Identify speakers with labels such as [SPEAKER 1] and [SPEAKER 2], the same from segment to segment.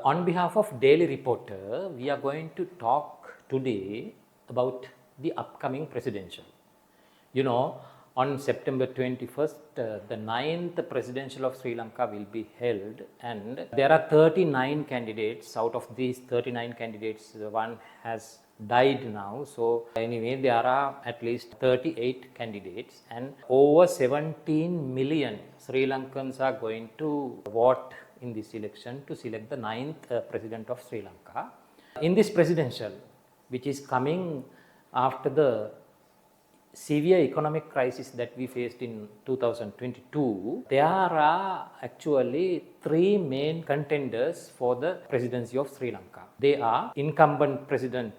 [SPEAKER 1] On behalf of Daily Reporter, we are going to talk today about the upcoming presidential. You know, on September 21st, the 9th presidential of Sri Lanka will be held, and there are 39 candidates. Out of these 39 candidates, one has died now. So anyway, there are at least 38 candidates, and over 17 million Sri Lankans are going to vote in this election to select the 9th president of Sri Lanka. In this presidential, which is coming after the severe economic crisis that we faced in 2022, there are actually three main contenders for the presidency of Sri Lanka. They are incumbent President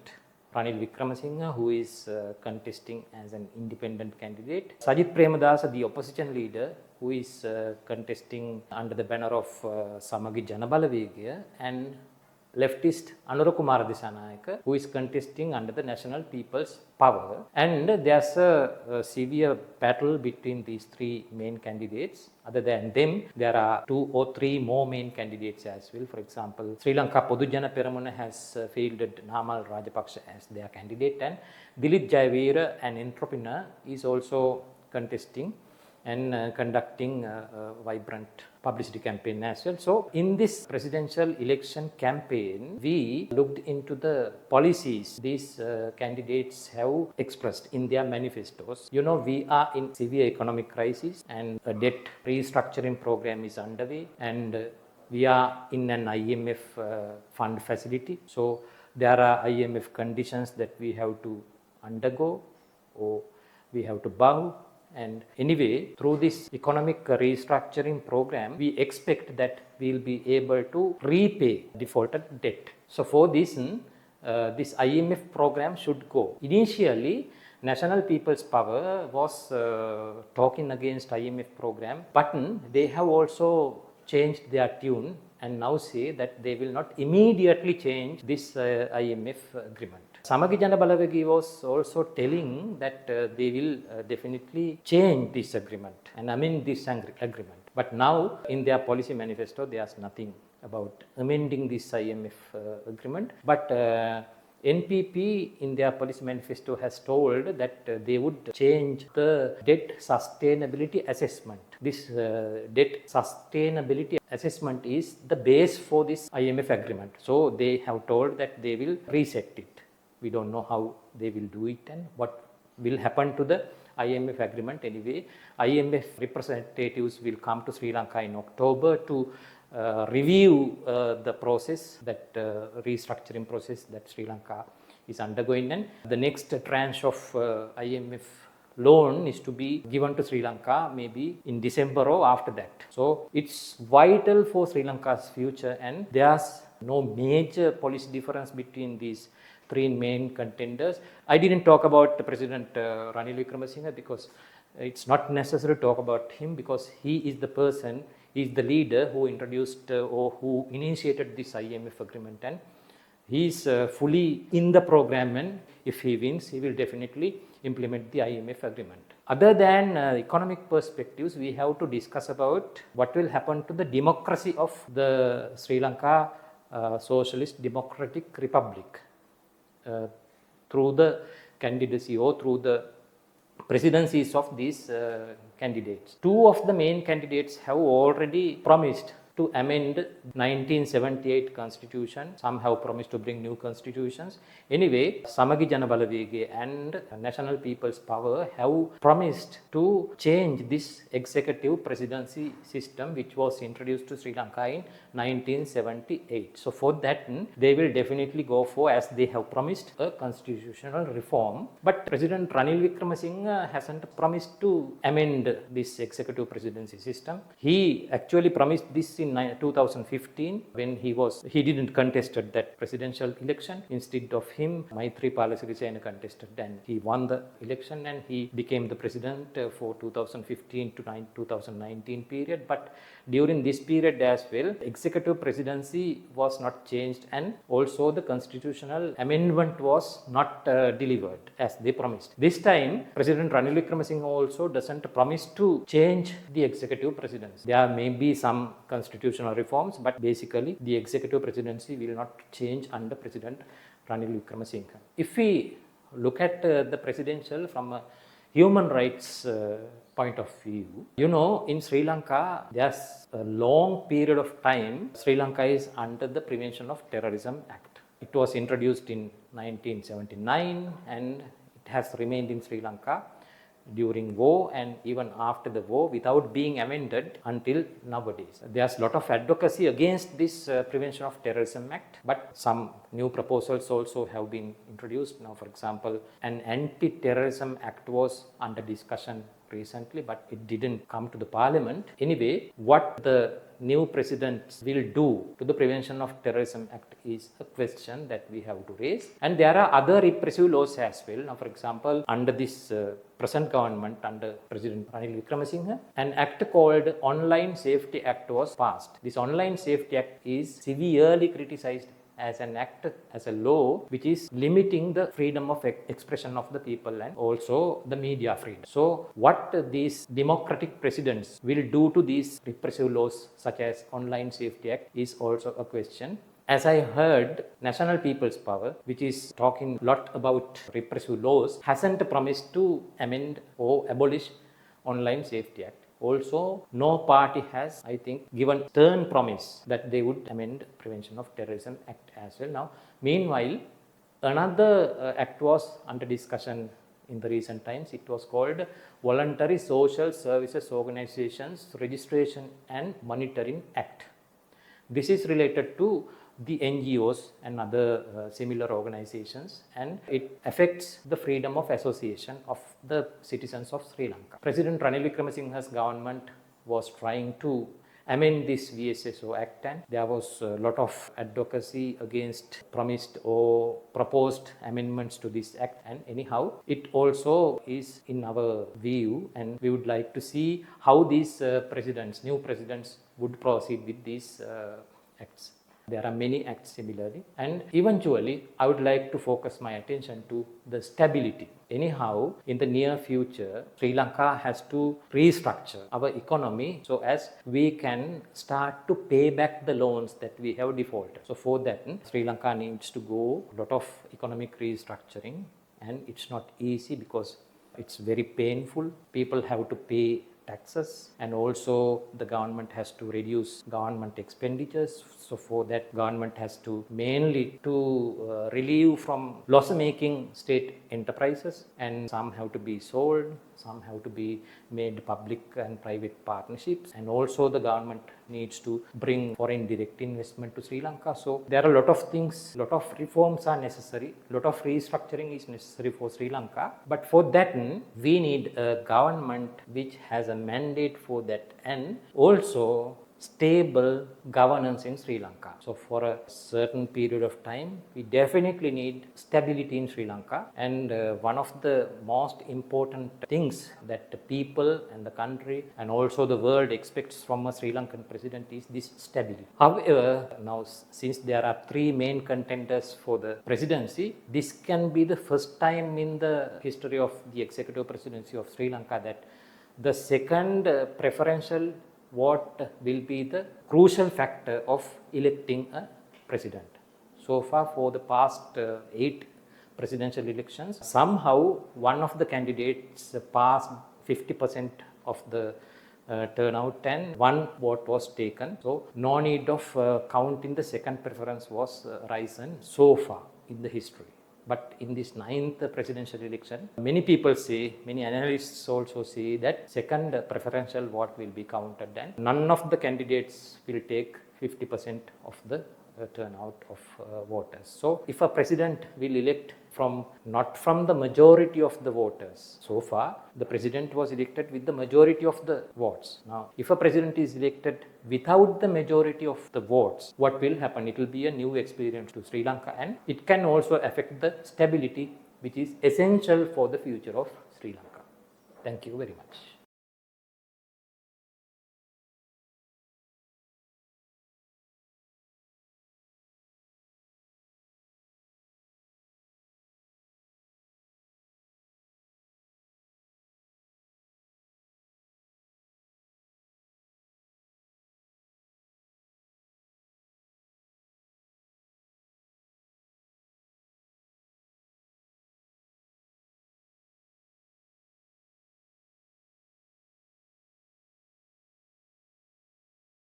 [SPEAKER 1] Ranil Wickremesinghe, who is contesting as an independent candidate; Sajith Premadasa, the opposition leader, who is contesting under the banner of Samagi Jana Balawegaya; and leftist Anura Kumara Disanayake, who is contesting under the National People's Power. And there's a severe battle between these three main candidates. Other than them, there are 2 or 3 more main candidates as well. For example, Sri Lanka Podujana Peramuna has fielded Namal Rajapaksa as their candidate, and Dilip Jayawira, an entrepreneur, is also contesting and conducting a vibrant publicity campaign as well. So in this presidential election campaign, we looked into the policies these candidates have expressed in their manifestos. You know, we are in severe economic crisis, and a debt restructuring program is underway, and we are in an IMF fund facility. So there are IMF conditions that we have to undergo or we have to bow. And anyway, through this economic restructuring program, we expect that we will be able to repay defaulted debt. So for this, this IMF program should go. Initially, National People's Power was talking against IMF program, but they have also changed their tune and now say that they will not immediately change this IMF agreement. Samagi Jana Balawegaya was also telling that they will definitely change this agreement and amend this agreement. But now in their policy manifesto, there's nothing about amending this IMF agreement. But NPP in their policy manifesto has told that they would change the debt sustainability assessment. This debt sustainability assessment is the base for this IMF agreement. So they have told that they will reset it. We don't know how they will do it and what will happen to the IMF agreement. Anyway, IMF representatives will come to Sri Lanka in October to review the process, that restructuring process that Sri Lanka is undergoing, and the next tranche of IMF loan is to be given to Sri Lanka maybe in December or after that. So it's vital for Sri Lanka's future, and there's no major policy difference between these three main contenders. I didn't talk about President Ranil Wickremesinghe because it's not necessary to talk about him, because he is the person, he is the leader who introduced or who initiated this IMF agreement, and he is fully in the program, and if he wins, he will definitely implement the IMF agreement. Other than economic perspectives, we have to discuss about what will happen to the democracy of the Sri Lanka Socialist Democratic Republic through the candidacy or through the presidencies of these candidates. 2 of the main candidates have already promised to amend 1978 constitution. Some have promised to bring new constitutions. Anyway, Samagi Jana Balawegaya and National People's Power have promised to change this executive presidency system which was introduced to Sri Lanka in 1978. So for that, they will definitely go for, as they have promised, a constitutional reform. But President Ranil Wickremesinghe hasn't promised to amend this executive presidency system. He actually promised this in 2015 when he didn't contest that presidential election. Instead of him, Maithripala Sirisena contested, and he won the election, and he became the president for 2015 to 2019 period. But during this period as well, executive presidency was not changed, and also the constitutional amendment was not delivered as they promised. This time, President Ranil Wickremesinghe also doesn't promise to change the executive presidency. There may be some constitutional reforms, but basically the executive presidency will not change under President Ranil Wickremesinghe. If we look at the presidential from a human rights point of view, in Sri Lanka, there's a long period of time Sri Lanka is under the Prevention of Terrorism Act. It was introduced in 1979 and it has remained in Sri Lanka during war and even after the war without being amended until nowadays. There's a lot of advocacy against this Prevention of Terrorism Act, but some new proposals also have been introduced. Now, for example, an anti-terrorism act was under discussion recently, but it didn't come to the parliament. Anyway, what the new president will do to the Prevention of Terrorism Act is a question that we have to raise. And there are other repressive laws as well. Now, for example, under this present government, under President Ranil Wickremesinghe, an act called Online Safety Act was passed. This Online Safety Act is severely criticized as an act, as a law, which is limiting the freedom of expression of the people and also the media freedom. So, what these democratic presidents will do to these repressive laws, such as Online Safety Act, is also a question. As I heard, National People's Power, which is talking a lot about repressive laws, hasn't promised to amend or abolish Online Safety Act. Also, no party has, I think, given stern promise that they would amend Prevention of Terrorism Act as well. Now, meanwhile, another act was under discussion in the recent times. It was called Voluntary Social Services Organizations Registration and Monitoring Act. This is related to the NGOs and other similar organizations, and it affects the freedom of association of the citizens of Sri Lanka. President Ranil Wickremesinghe's government was trying to amend this VSSO Act, and there was a lot of advocacy against promised or proposed amendments to this Act, and anyhow, it also is in our view, and we would like to see how these new presidents would proceed with these acts. There are many acts similarly, and eventually I would like to focus my attention to the stability. Anyhow, in the near future, Sri Lanka has to restructure our economy so as we can start to pay back the loans that we have defaulted. So for that, Sri Lanka needs to go a lot of economic restructuring, and it's not easy because it's very painful. People have to pay taxes, and also the government has to reduce government expenditures. So for that, government has to mainly to relieve from loss-making state enterprises, and some have to be sold, some have to be made public and private partnerships, and also the government needs to bring foreign direct investment to Sri Lanka. So there are a lot of things, lot of reforms are necessary, lot of restructuring is necessary for Sri Lanka. But for that, we need a government which has a mandate for that, and also stable governance in Sri Lanka. So for a certain period of time, we definitely need stability in Sri Lanka, and one of the most important things that the people and the country and also the world expects from a Sri Lankan president is this stability. However, now since there are three main contenders for the presidency, this can be the first time in the history of the executive presidency of Sri Lanka that the second preferential vote will be the crucial factor of electing a president. So far, for the past 8 presidential elections, somehow one of the candidates passed 50% of the turnout and one vote was taken. So no need of counting the second preference was risen so far in the history. But in this 9th presidential election, many people say, many analysts also say that second preferential vote will be counted and none of the candidates will take 50% of the turnout of voters. So if a president will elect not from the majority of the voters, so far the president was elected with the majority of the votes. Now if a president is elected without the majority of the votes, what will happen? It will be a new experience to Sri Lanka, and it can also affect the stability which is essential for the future of Sri Lanka. Thank you very much.